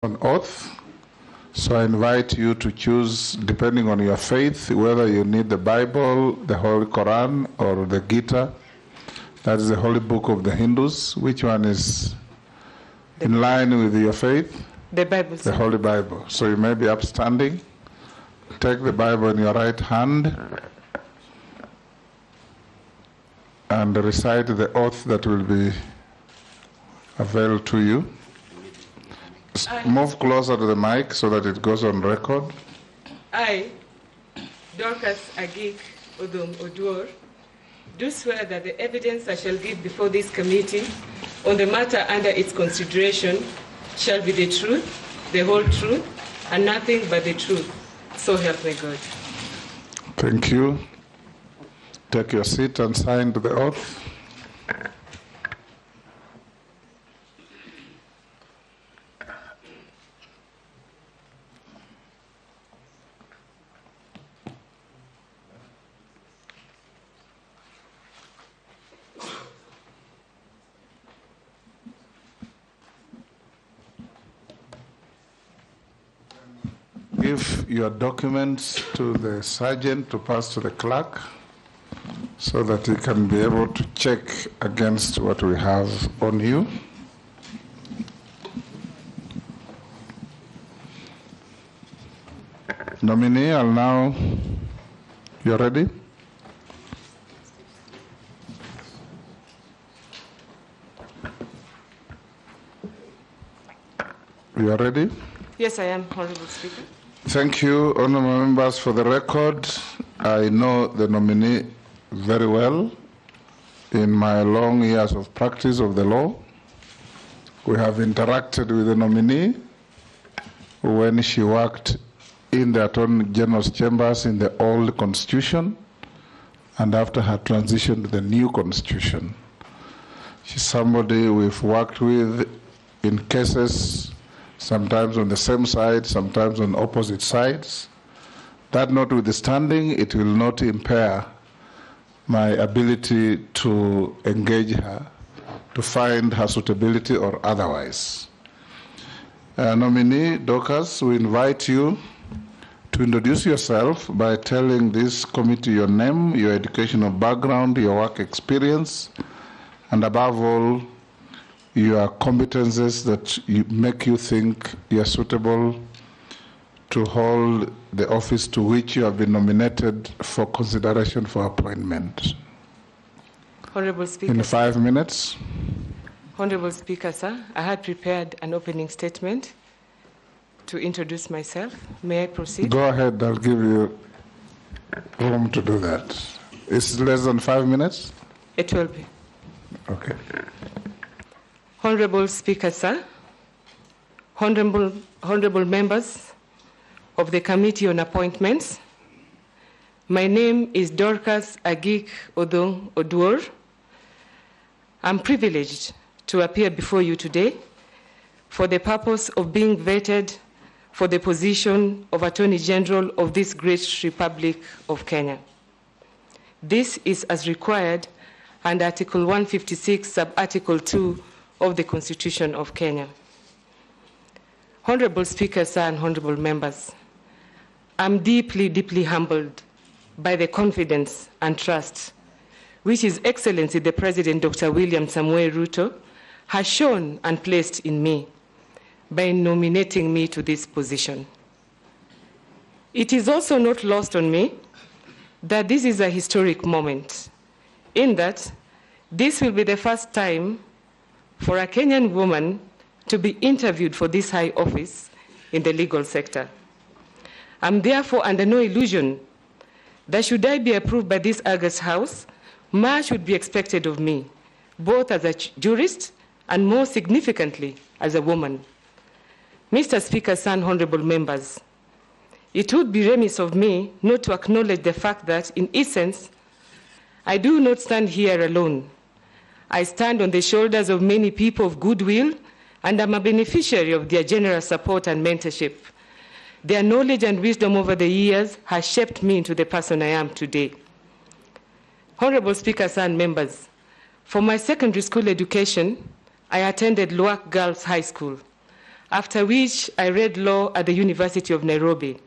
On oath. So I invite you to choose, depending on your faith, whether you need the Bible, the Holy Quran, or the Gita. That is the holy book of the Hindus. Which one is in line with your faith? The Bible. The Holy Bible. So you may be upstanding. Take the Bible in your right hand and recite the oath that will be availed to you. Move closer to the mic so that it goes on record. I, Dorcas Oduor, do swear that the evidence I shall give before this committee on the matter under its consideration shall be the truth, the whole truth, and nothing but the truth. So help me God. Thank you. Take your seat and sign the oath. Give your documents to the sergeant to pass to the clerk so that he can be able to check against what we have on you. Nominee, I'll now, you ready? You are ready? Yes, I am, Honorable Speaker. Thank you, honorable members. For the record, I know the nominee very well in my long years of practice of the law. We have interacted with the nominee when she worked in the Attorney General's chambers in the old constitution and after her transition to the new constitution. She's somebody we've worked with in cases sometimes on the same side, sometimes on opposite sides. That notwithstanding, it will not impair my ability to engage her, to find her suitability or otherwise. Nominee Dorcas, we invite you to introduce yourself by telling this committee your name, your educational background, your work experience, and above all, your competences that make you think you are suitable to hold the office to which you have been nominated for consideration for appointment. Honorable Speaker. In 5 minutes. Honorable Speaker, sir, I had prepared an opening statement to introduce myself. May I proceed? Go ahead, I'll give you room to do that. Is it less than 5 minutes? It will be. Okay. Honorable Speaker, sir, honorable members of the Committee on Appointments, my name is Dorcas Oduor. I'm privileged to appear before you today for the purpose of being vetted for the position of Attorney General of this great Republic of Kenya. This is as required under Article 156, Sub-Article 2 of the Constitution of Kenya. Honorable Speaker, sir, and honorable members, I'm deeply, deeply humbled by the confidence and trust which His Excellency the President, Dr. William Samoei Ruto, has shown and placed in me by nominating me to this position. It is also not lost on me that this is a historic moment, in that this will be the first time for a Kenyan woman to be interviewed for this high office in the legal sector. I'm therefore under no illusion that should I be approved by this august House, much would be expected of me, both as a jurist and more significantly as a woman. Mr. Speaker, and honorable members, it would be remiss of me not to acknowledge the fact that, in essence, I do not stand here alone. I stand on the shoulders of many people of goodwill, and I'm a beneficiary of their generous support and mentorship. Their knowledge and wisdom over the years has shaped me into the person I am today. Honorable Speaker, and members, for my secondary school education, I attended Luak Girls High School. after which I read law at the University of Nairobi.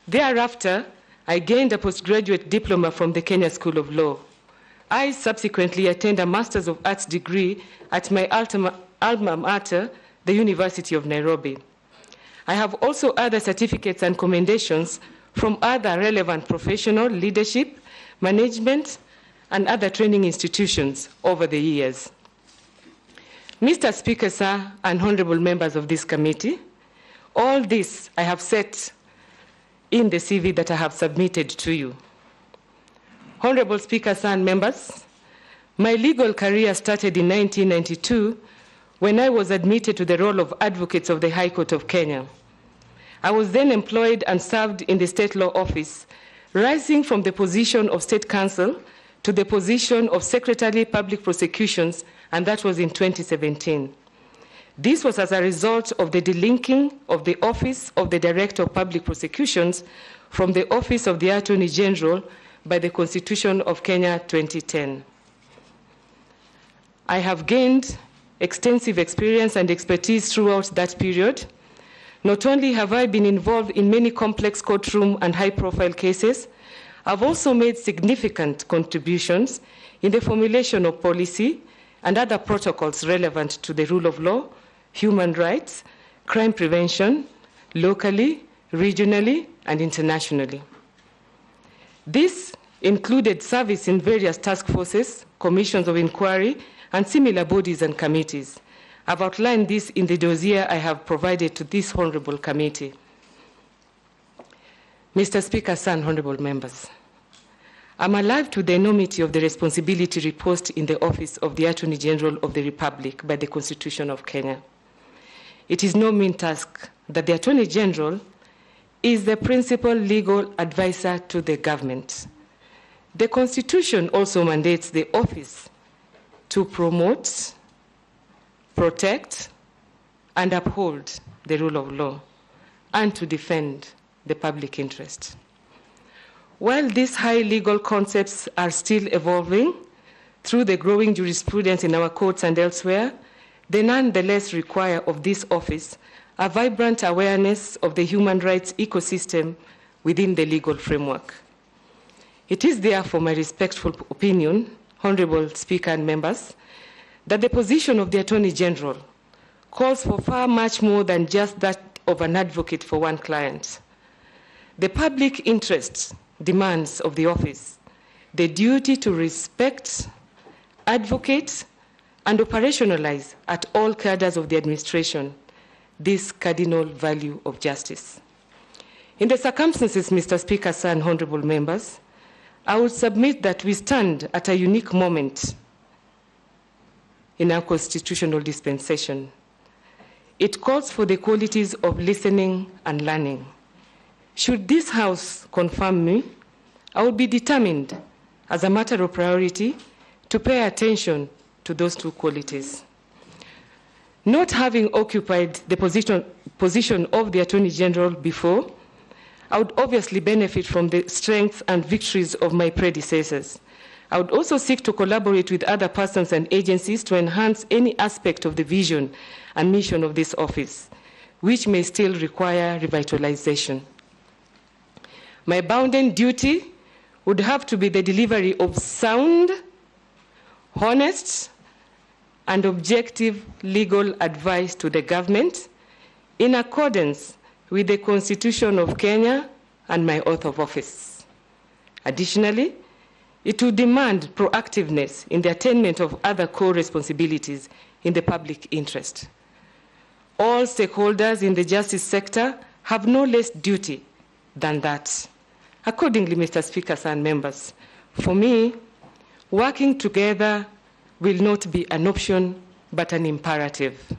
Thereafter, I gained a postgraduate diploma from the Kenya School of Law. I subsequently attained a Master's of Arts degree at my alma mater, the University of Nairobi. I have also other certificates and commendations from other relevant professional, leadership, management, and other training institutions over the years. Mr. Speaker, sir, and honorable members of this committee, all this I have set in the CV that I have submitted to you. Honorable Speaker, sir, and members, my legal career started in 1992 when I was admitted to the role of Advocate of the High Court of Kenya. I was then employed and served in the State Law Office, rising from the position of State Counsel to the position of Secretary Public Prosecutions, and that was in 2017. This was as a result of the delinking of the Office of the Director of Public Prosecutions from the Office of the Attorney General by the Constitution of Kenya 2010. I have gained extensive experience and expertise throughout that period. Not only have I been involved in many complex courtroom and high-profile cases, I've also made significant contributions in the formulation of policy and other protocols relevant to the rule of law, human rights, crime prevention, locally, regionally, and internationally. This included service in various task forces, commissions of inquiry, and similar bodies and committees. I've outlined this in the dossier I have provided to this honorable committee. Mr. Speaker, sir, and honorable members, I'm alive to the enormity of the responsibility reposed in the office of the Attorney General of the Republic by the Constitution of Kenya. It is no mean task that the Attorney General is the principal legal advisor to the government. The Constitution also mandates the office to promote, protect, and uphold the rule of law, and to defend the public interest. While these high legal concepts are still evolving through the growing jurisprudence in our courts and elsewhere, they nonetheless require of this office a vibrant awareness of the human rights ecosystem within the legal framework. It is therefore my respectful opinion, Honorable Speaker and members, that the position of the Attorney General calls for far much more than just that of an advocate for one client. The public interest demands of the office the duty to respect, advocate, and operationalize at all cadres of the administration this cardinal value of justice. In the circumstances, Mr. Speaker, sir, and honorable members, I would submit that we stand at a unique moment in our constitutional dispensation. It calls for the qualities of listening and learning. Should this House confirm me, I would be determined, as a matter of priority, to pay attention to those two qualities. Not having occupied the position of the Attorney General before, I would obviously benefit from the strengths and victories of my predecessors. I would also seek to collaborate with other persons and agencies to enhance any aspect of the vision and mission of this office, which may still require revitalization. My bounden duty would have to be the delivery of sound, honest, and objective legal advice to the government in accordance with the Constitution of Kenya and my oath of office. Additionally, it will demand proactiveness in the attainment of other core responsibilities in the public interest. All stakeholders in the justice sector have no less duty than that. Accordingly, Mr. Speaker, and members, for me, working together will not be an option, but an imperative.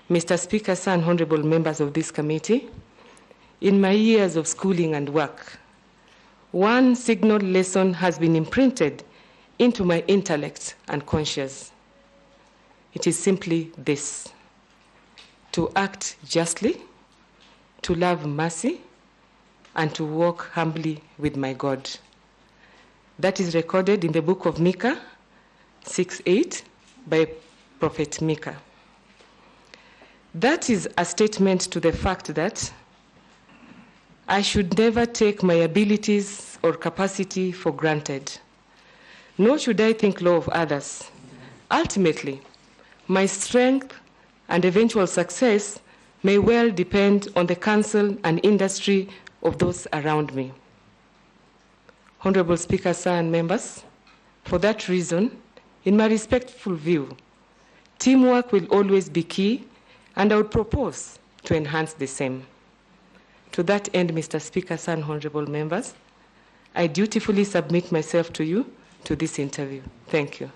Mr. Speaker, and honorable members of this committee, in my years of schooling and work, one signal lesson has been imprinted into my intellect and conscience. It is simply this: to act justly, to love mercy, and to walk humbly with my God. That is recorded in the book of Micah 6:8 by Prophet Micah. That is a statement to the fact that I should never take my abilities or capacity for granted, nor should I think low of others. Ultimately, my strength and eventual success may well depend on the counsel and industry of those around me. Honorable Speaker, sir, and members, for that reason, in my respectful view, teamwork will always be key, and I would propose to enhance the same. To that end, Mr. Speaker, sir, and honorable members, I dutifully submit myself to you to this interview. Thank you.